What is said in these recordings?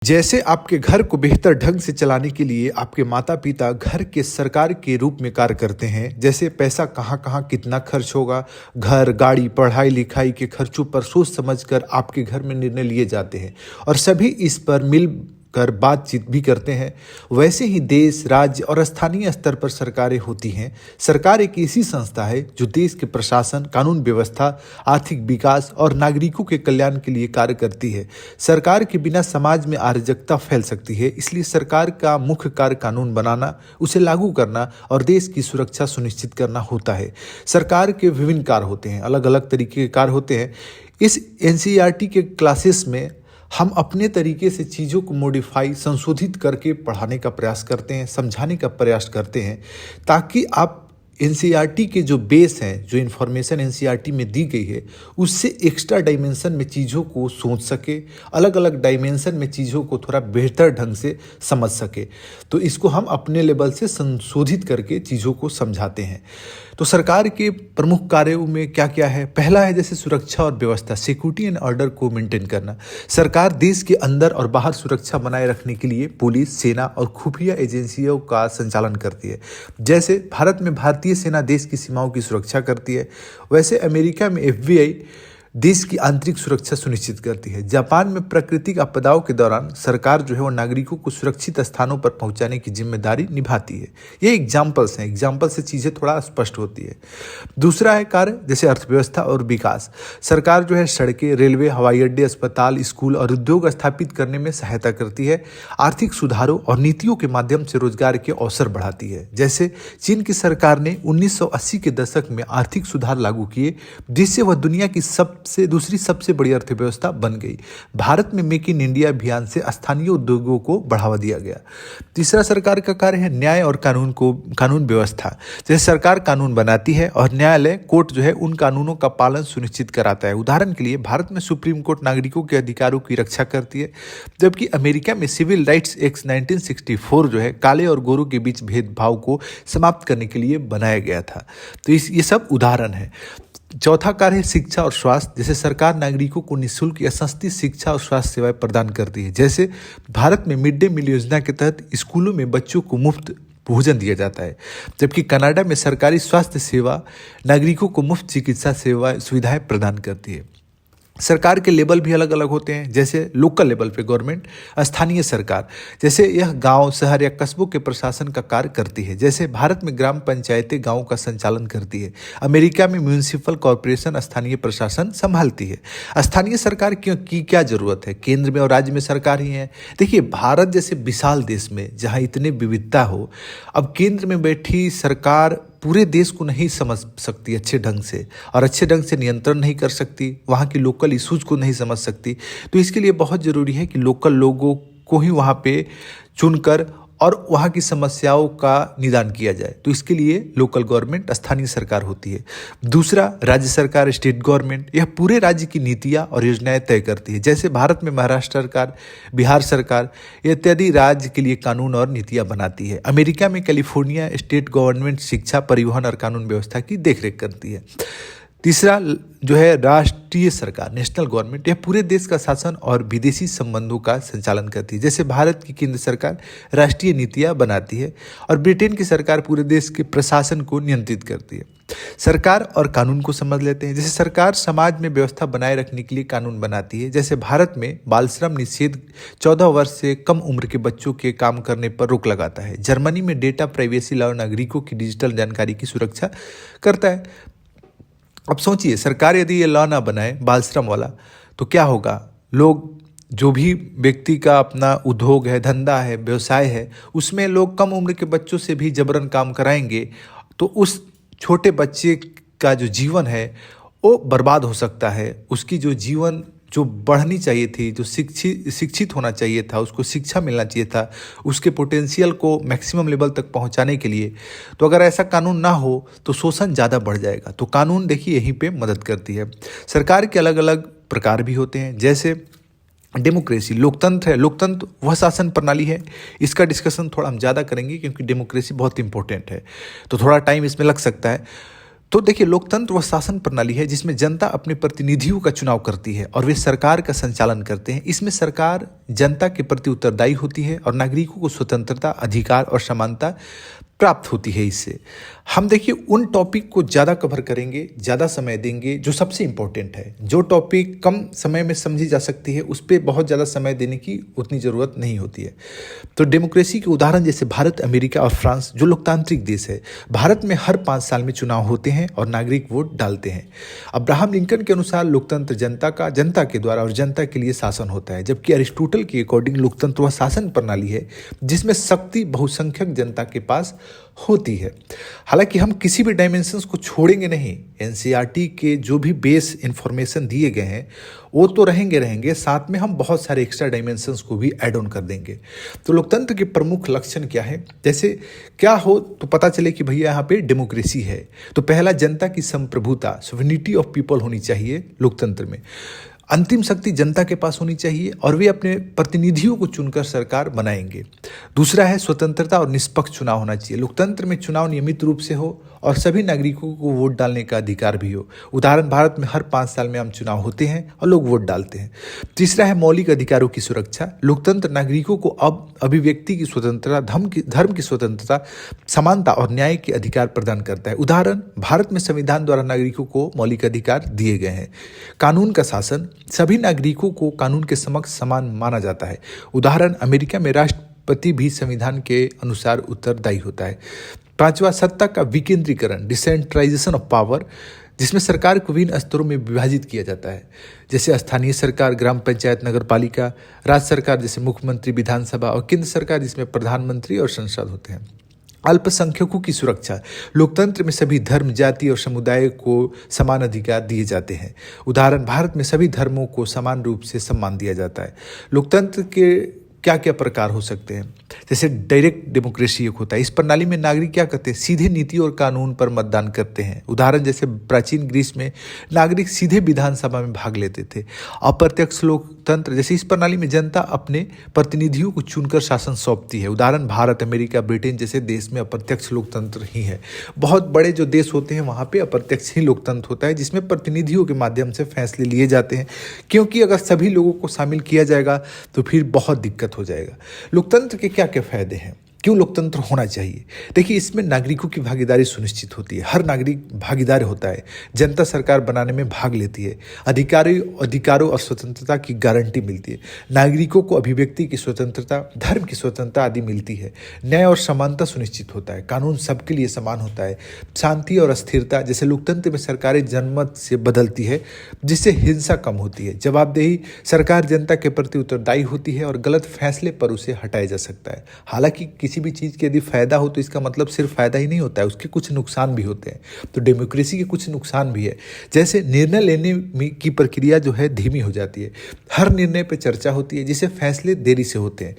जैसे आपके घर को बेहतर ढंग से चलाने के लिए आपके माता पिता घर के सरकार के रूप में कार्य करते हैं। जैसे पैसा कहाँ कहाँ कितना खर्च होगा, घर गाड़ी पढ़ाई लिखाई के खर्चों पर सोच समझकर आपके घर में निर्णय लिए जाते हैं और सभी इस पर मिल कर बातचीत भी करते हैं। वैसे ही देश, राज्य और स्थानीय स्तर पर सरकारें होती हैं। सरकार एक ऐसी संस्था है जो देश के प्रशासन, कानून व्यवस्था, आर्थिक विकास और नागरिकों के कल्याण के लिए कार्य करती है। सरकार के बिना समाज में अराजकता फैल सकती है, इसलिए सरकार का मुख्य कार्य कानून बनाना, उसे लागू करना और देश की सुरक्षा सुनिश्चित करना होता है। सरकार के विभिन्न कार्य होते हैं, अलग अलग तरीके के कार्य होते हैं। इस एनसीईआरटी के क्लासेस में हम अपने तरीके से चीज़ों को मॉडिफाई, संशोधित करके पढ़ाने का प्रयास करते हैं, समझाने का प्रयास करते हैं, ताकि आप एनसीईआरटी के जो बेस हैं, जो इन्फॉर्मेशन एनसीईआरटी में दी गई है, उससे एक्स्ट्रा डायमेंशन में चीज़ों को सोच सके, अलग अलग डायमेंशन में चीज़ों को थोड़ा बेहतर ढंग से समझ सके। तो इसको हम अपने लेवल से संशोधित करके चीज़ों को समझाते हैं। तो सरकार के प्रमुख कार्यों में क्या क्या है? पहला है जैसे सुरक्षा और व्यवस्था, सिक्योरिटी एंड ऑर्डर को मेंटेन करना। सरकार देश के अंदर और बाहर सुरक्षा बनाए रखने के लिए पुलिस, सेना और खुफिया एजेंसियों का संचालन करती है। जैसे भारत में भारतीय सेना देश की सीमाओं की सुरक्षा करती है, वैसे अमेरिका में एफबीआई देश की आंतरिक सुरक्षा सुनिश्चित करती है। जापान में प्राकृतिक आपदाओं के दौरान सरकार जो है वो नागरिकों को सुरक्षित स्थानों पर पहुंचाने की जिम्मेदारी निभाती है। ये एग्जाम्पल्स हैं, एग्जाम्पल से चीज़ें थोड़ा स्पष्ट होती है। दूसरा है कार्य जैसे अर्थव्यवस्था और विकास। सरकार जो है सड़कें, रेलवे, हवाई अड्डे, अस्पताल, स्कूल और उद्योग स्थापित करने में सहायता करती है। आर्थिक सुधारों और नीतियों के माध्यम से रोजगार के अवसर बढ़ाती है। जैसे चीन की सरकार ने 1980 के दशक में आर्थिक सुधार लागू किए, जिससे वह दुनिया की दूसरी सबसे बड़ी अर्थव्यवस्था बन गई। भारत में मेक इन इंडिया अभियान से स्थानीय उद्योगों को बढ़ावा दिया गया। तीसरा सरकार का कार्य है न्याय और कानून व्यवस्था। जैसे सरकार कानून बनाती है और न्यायालय, कोर्ट जो है उन कानूनों का पालन सुनिश्चित कराता है। उदाहरण के लिए भारत में सुप्रीम कोर्ट नागरिकों के अधिकारों की रक्षा करती है, जबकि अमेरिका में सिविल राइट्स एक्ट 1964 जो है काले और गोरों के बीच भेदभाव को समाप्त करने के लिए बनाया गया था। तो ये सब उदाहरण है। चौथा कार्य है शिक्षा और स्वास्थ्य। जैसे सरकार नागरिकों को निःशुल्क या सस्ती शिक्षा और स्वास्थ्य सेवाएं प्रदान करती है। जैसे भारत में मिड डे मील योजना के तहत स्कूलों में बच्चों को मुफ्त भोजन दिया जाता है, जबकि कनाडा में सरकारी स्वास्थ्य सेवा नागरिकों को मुफ्त चिकित्सा सुविधाएं प्रदान करती है। सरकार के लेवल भी अलग अलग होते हैं। जैसे लोकल लेवल पे गवर्नमेंट, स्थानीय सरकार, जैसे यह गांव, शहर या कस्बों के प्रशासन का कार्य करती है। जैसे भारत में ग्राम पंचायतें गांवों का संचालन करती है। अमेरिका में म्यूनिसिपल कॉरपोरेशन स्थानीय प्रशासन संभालती है। स्थानीय सरकार की क्या जरूरत है? केंद्र में और राज्य में सरकार ही है। देखिए, भारत जैसे विशाल देश में जहाँ इतनी विविधता हो, अब केंद्र में बैठी सरकार पूरे देश को नहीं समझ सकती अच्छे ढंग से, और अच्छे ढंग से नियंत्रण नहीं कर सकती, वहाँ की लोकल इश्यूज को नहीं समझ सकती। तो इसके लिए बहुत ज़रूरी है कि लोकल लोगों को ही वहाँ पे चुनकर और वहाँ की समस्याओं का निदान किया जाए। तो इसके लिए लोकल गवर्नमेंट, स्थानीय सरकार होती है। दूसरा, राज्य सरकार, स्टेट गवर्नमेंट, यह पूरे राज्य की नीतियाँ और योजनाएं तय करती है। जैसे भारत में महाराष्ट्र सरकार, बिहार सरकार इत्यादि राज्य के लिए कानून और नीतियाँ बनाती है। अमेरिका में कैलिफोर्निया स्टेट गवर्नमेंट शिक्षा, परिवहन और कानून व्यवस्था की देखरेख करती है। तीसरा जो है राष्ट्रीय सरकार, नेशनल गवर्नमेंट, यह पूरे देश का शासन और विदेशी संबंधों का संचालन करती है। जैसे भारत की केंद्र सरकार राष्ट्रीय नीतियाँ बनाती है और ब्रिटेन की सरकार पूरे देश के प्रशासन को नियंत्रित करती है। सरकार और कानून को समझ लेते हैं। जैसे सरकार समाज में व्यवस्था बनाए रखने के लिए कानून बनाती है। जैसे भारत में बाल श्रम निषेध, 14 वर्ष से कम उम्र के बच्चों के काम करने पर रोक लगाता है। जर्मनी में डेटा प्राइवेसी लॉ नागरिकों की डिजिटल जानकारी की सुरक्षा करता है। अब सोचिए, सरकार यदि ये लॉ ना बनाए बाल श्रम वाला, तो क्या होगा? लोग, जो भी व्यक्ति का अपना उद्योग है, धंधा है, व्यवसाय है, उसमें लोग कम उम्र के बच्चों से भी जबरन काम कराएंगे, तो उस छोटे बच्चे का जो जीवन है वो बर्बाद हो सकता है। उसकी जो जीवन जो बढ़नी चाहिए थी, जो शिक्षित होना चाहिए था, उसको शिक्षा मिलना चाहिए था, उसके पोटेंशियल को मैक्सिमम लेवल तक पहुंचाने के लिए, तो अगर ऐसा कानून ना हो तो शोषण ज़्यादा बढ़ जाएगा। तो कानून देखिए यहीं पे मदद करती है। सरकार के अलग अलग प्रकार भी होते हैं। जैसे डेमोक्रेसी, लोकतंत्र है। लोकतंत्र वह शासन प्रणाली है, इसका डिस्कशन थोड़ा हम ज़्यादा करेंगे क्योंकि डेमोक्रेसी बहुत इंपॉर्टेंट है, तो थोड़ा टाइम इसमें लग सकता है। तो देखिए, लोकतंत्र वह शासन प्रणाली है जिसमें जनता अपने प्रतिनिधियों का चुनाव करती है और वे सरकार का संचालन करते हैं। इसमें सरकार जनता के प्रति उत्तरदायी होती है और नागरिकों को स्वतंत्रता, अधिकार और समानता प्राप्त होती है। इससे हम देखिए उन टॉपिक को ज़्यादा कवर करेंगे, ज़्यादा समय देंगे जो सबसे इम्पोर्टेंट है। जो टॉपिक कम समय में समझी जा सकती है उस पर बहुत ज़्यादा समय देने की उतनी ज़रूरत नहीं होती है। तो डेमोक्रेसी के उदाहरण जैसे भारत, अमेरिका और फ्रांस जो लोकतांत्रिक देश है, भारत में हर 5 साल में चुनाव होते हैं और नागरिक वोट डालते हैं। अब्राहम लिंकन के अनुसार लोकतंत्र जनता के द्वारा और जनता के लिए शासन होता है, जबकि अरिस्टोटल के अकॉर्डिंग लोकतंत्र वह शासन प्रणाली है जिसमें शक्ति बहुसंख्यक जनता के पास होती है। हालांकि हम किसी भी डायमेंशंस को छोड़ेंगे नहीं। एनसीईआरटी के जो भी बेस इंफॉर्मेशन दिए गए हैं वो तो रहेंगे, साथ में हम बहुत सारे एक्स्ट्रा डायमेंशंस को भी ऐड ऑन कर देंगे। तो लोकतंत्र के प्रमुख लक्षण क्या है, जैसे क्या हो तो पता चले कि भैया यहाँ पे डेमोक्रेसी है। तो पहला, जनता की संप्रभुता, सोवरेनिटी ऑफ पीपल होनी चाहिए लोकतंत्र में। अंतिम शक्ति जनता के पास होनी चाहिए और वे अपने प्रतिनिधियों को चुनकर सरकार बनाएंगे। दूसरा है स्वतंत्रता और निष्पक्ष चुनाव होना चाहिए। लोकतंत्र में चुनाव नियमित रूप से हो और सभी नागरिकों को वोट डालने का अधिकार भी हो। उदाहरण, भारत में हर 5 साल में आम चुनाव होते हैं और लोग वोट डालते हैं। तीसरा है मौलिक अधिकारों की सुरक्षा। लोकतंत्र नागरिकों को अब अभिव्यक्ति की स्वतंत्रता, धर्म की स्वतंत्रता, समानता और न्याय के अधिकार प्रदान करता है। उदाहरण, भारत में संविधान द्वारा नागरिकों को मौलिक अधिकार दिए गए हैं। कानून का शासन, सभी नागरिकों को कानून के समक्ष समान माना जाता है। उदाहरण, अमेरिका में राष्ट्रपति भी संविधान के अनुसार उत्तरदायी होता है। पांचवा, सत्ता का विकेंद्रीकरण, डिसेंट्रलाइजेशन ऑफ पावर, जिसमें सरकार को विभिन्न स्तरों में विभाजित किया जाता है, जैसे स्थानीय सरकार, ग्राम पंचायत, नगर पालिका, राज्य सरकार जैसे मुख्यमंत्री, विधानसभा और केंद्र सरकार जिसमें प्रधानमंत्री और संसद होते हैं। अल्पसंख्यकों की सुरक्षा, लोकतंत्र में सभी धर्म, जाति और समुदाय को समान अधिकार दिए जाते हैं। उदाहरण, भारत में सभी धर्मों को समान रूप से सम्मान दिया जाता है। लोकतंत्र के क्या क्या प्रकार हो सकते हैं, जैसे डायरेक्ट डेमोक्रेसी एक होता है। इस प्रणाली में नागरिक क्या करते हैं, सीधे नीति और कानून पर मतदान करते हैं। उदाहरण, जैसे प्राचीन ग्रीस में नागरिक सीधे विधानसभा में भाग लेते थे। अप्रत्यक्ष लोकतंत्र, जैसे इस प्रणाली में जनता अपने प्रतिनिधियों को चुनकर शासन सौंपती है। उदाहरण, भारत, अमेरिका, ब्रिटेन जैसे देश में अप्रत्यक्ष लोकतंत्र ही है। बहुत बड़े जो देश होते हैं वहाँ पे अप्रत्यक्ष ही लोकतंत्र होता है, जिसमें प्रतिनिधियों के माध्यम से फैसले लिए जाते हैं, क्योंकि अगर सभी लोगों को शामिल किया जाएगा तो फिर बहुत दिक्कत हो जाएगा। लोकतंत्र के क्या क्या फायदे हैं, क्यों लोकतंत्र होना चाहिए? देखिए, इसमें नागरिकों की भागीदारी सुनिश्चित होती है। हर नागरिक भागीदार होता है। जनता सरकार बनाने में भाग लेती है। अधिकारों और स्वतंत्रता की गारंटी मिलती है। नागरिकों को अभिव्यक्ति की स्वतंत्रता, धर्म की स्वतंत्रता आदि मिलती है। न्याय और समानता सुनिश्चित होता है। कानून सबके लिए समान होता है। शांति और अस्थिरता, जैसे लोकतंत्र में सरकारें जनमत से बदलती है, जिससे हिंसा कम होती है। जवाबदेही, सरकार जनता के प्रति उत्तरदायी होती है और गलत फैसले पर उसे हटाया जा सकता है। हालांकि किसी भी चीज़ के यदि फायदा हो तो इसका मतलब सिर्फ फायदा ही नहीं होता है, उसके कुछ नुकसान भी होते हैं। तो डेमोक्रेसी के कुछ नुकसान भी है, जैसे निर्णय लेने की प्रक्रिया जो है धीमी हो जाती है। हर निर्णय पर चर्चा होती है, जिससे फैसले देरी से होते हैं।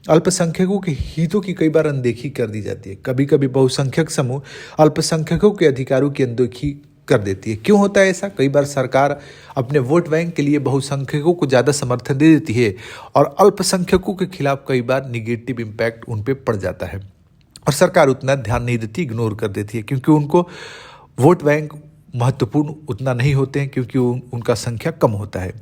अल्पसंख्यकों के हितों की कई बार अनदेखी कर दी जाती है। कभी कभी बहुसंख्यक समूह अल्पसंख्यकों के अधिकारों की अनदेखी कर देती है। क्यों होता है ऐसा? कई बार सरकार अपने वोट बैंक के लिए बहुसंख्यकों को ज़्यादा समर्थन दे देती है और अल्पसंख्यकों के खिलाफ कई बार निगेटिव इम्पैक्ट उन पर पड़ जाता है और सरकार उतना ध्यान नहीं देती, इग्नोर कर देती है, क्योंकि उनको वोट बैंक महत्वपूर्ण उतना नहीं होते हैं, क्योंकि उनका संख्या कम होता है।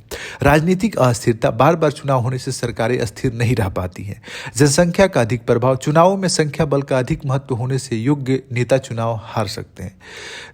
राजनीतिक अस्थिरता, बार बार चुनाव होने से सरकारें स्थिर नहीं रह पाती हैं। जनसंख्या का अधिक प्रभाव, चुनावों में संख्या बल का अधिक महत्व होने से योग्य नेता चुनाव हार सकते हैं।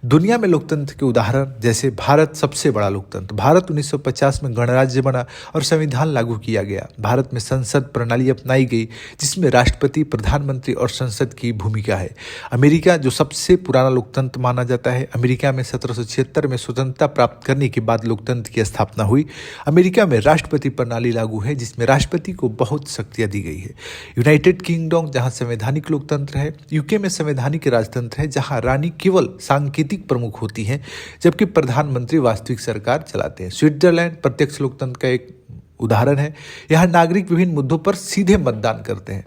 दुनिया में लोकतंत्र के उदाहरण, जैसे भारत सबसे बड़ा लोकतंत्र। भारत 1950 में गणराज्य बना और संविधान लागू किया गया। भारत में संसद प्रणाली अपनाई गई, जिसमें राष्ट्रपति, प्रधानमंत्री और संसद की भूमिका है। अमेरिका जो सबसे पुराना लोकतंत्र माना जाता है, अमेरिका में 1776 में स्वतंत्रता प्राप्त करने के बाद लोकतंत्र की स्थापना हुई। अमेरिका में राष्ट्रपति प्रणाली लागू है, जिसमें राष्ट्रपति को बहुत शक्तियां दी गई है। यूनाइटेड किंगडम जहां संवैधानिक लोकतंत्र है, यूके में संवैधानिक राजतंत्र है, जहां रानी केवल सांकेतिक प्रमुख होती हैं, जबकि प्रधानमंत्री वास्तविक सरकार चलाते हैं। स्विट्जरलैंड प्रत्यक्ष लोकतंत्र का एक उदाहरण है। यहाँ नागरिक विभिन्न मुद्दों पर सीधे मतदान करते हैं।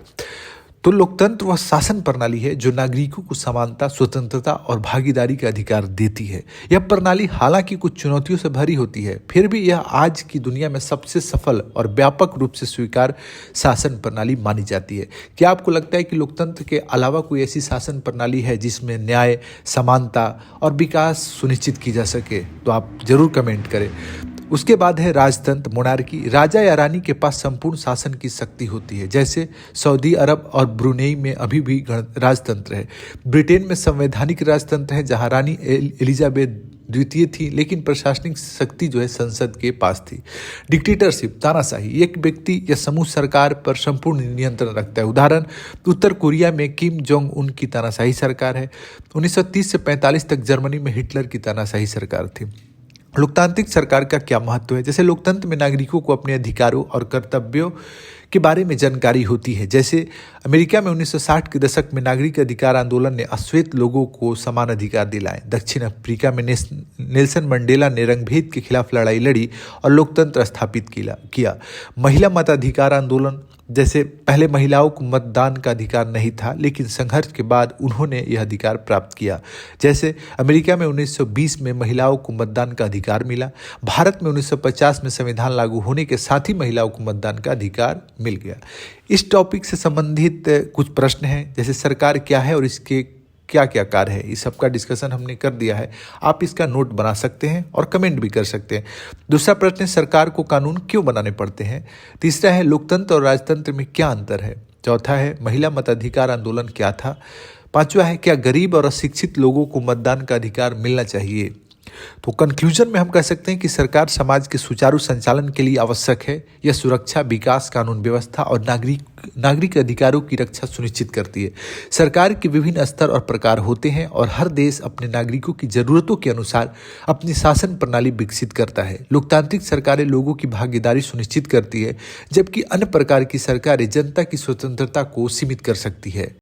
तो लोकतंत्र वह शासन प्रणाली है जो नागरिकों को समानता, स्वतंत्रता और भागीदारी का अधिकार देती है। यह प्रणाली हालांकि कुछ चुनौतियों से भरी होती है, फिर भी यह आज की दुनिया में सबसे सफल और व्यापक रूप से स्वीकार शासन प्रणाली मानी जाती है। क्या आपको लगता है कि लोकतंत्र के अलावा कोई ऐसी शासन प्रणाली है जिसमें न्याय, समानता और विकास सुनिश्चित की जा सके? तो आप जरूर कमेंट करें। उसके बाद है राजतंत्र मोनार्की। राजा या रानी के पास संपूर्ण शासन की शक्ति होती है, जैसे सऊदी अरब और ब्रुनेई में अभी भी राजतंत्र है। ब्रिटेन में संवैधानिक राजतंत्र है, जहां रानी एलिजाबेथ द्वितीय थी, लेकिन प्रशासनिक शक्ति जो है संसद के पास थी। डिक्टेटरशिप तानाशाही, एक व्यक्ति या समूह सरकार पर संपूर्ण नियंत्रण रखता है। उदाहरण, उत्तर कोरिया में किम जोंग उन की तानाशाही सरकार है। 1930 से 45 तक जर्मनी में हिटलर की तानाशाही सरकार थी। लोकतांत्रिक सरकार का क्या महत्व है? जैसे लोकतंत्र में नागरिकों को अपने अधिकारों और कर्तव्यों के बारे में जानकारी होती है। जैसे अमेरिका में 1960 के दशक में नागरिक अधिकार आंदोलन ने अश्वेत लोगों को समान अधिकार दिलाए। दक्षिण अफ्रीका में नेल्सन मंडेला ने रंगभेद के खिलाफ लड़ाई लड़ी और लोकतंत्र स्थापित किया। महिला मताधिकार आंदोलन, जैसे पहले महिलाओं को मतदान का अधिकार नहीं था, लेकिन संघर्ष के बाद उन्होंने यह अधिकार प्राप्त किया। जैसे अमेरिका में 1920 में महिलाओं को मतदान का अधिकार मिला। भारत में 1950 में संविधान लागू होने के साथ ही महिलाओं को मतदान का अधिकार मिल गया। इस टॉपिक से संबंधित कुछ प्रश्न हैं, जैसे सरकार क्या है और इसके क्या क्या कार्य है, इस सब का डिस्कशन हमने कर दिया है। आप इसका नोट बना सकते हैं और कमेंट भी कर सकते हैं। दूसरा प्रश्न है, सरकार को कानून क्यों बनाने पड़ते हैं। तीसरा है, लोकतंत्र और राजतंत्र में क्या अंतर है। चौथा है, महिला मताधिकार आंदोलन क्या था। पांचवा है, क्या गरीब और अशिक्षित लोगों को मतदान का अधिकार मिलना चाहिए। तो कंक्लूजन में हम कह सकते हैं कि सरकार समाज के सुचारू संचालन के लिए आवश्यक है। यह सुरक्षा, विकास, कानून व्यवस्था और नागरिक अधिकारों की रक्षा सुनिश्चित करती है। सरकार के विभिन्न स्तर और प्रकार होते हैं और हर देश अपने नागरिकों की जरूरतों के अनुसार अपनी शासन प्रणाली विकसित करता है। लोकतांत्रिक सरकारें लोगों की भागीदारी सुनिश्चित करती है, जबकि अन्य प्रकार की सरकारें जनता की स्वतंत्रता को सीमित कर सकती है।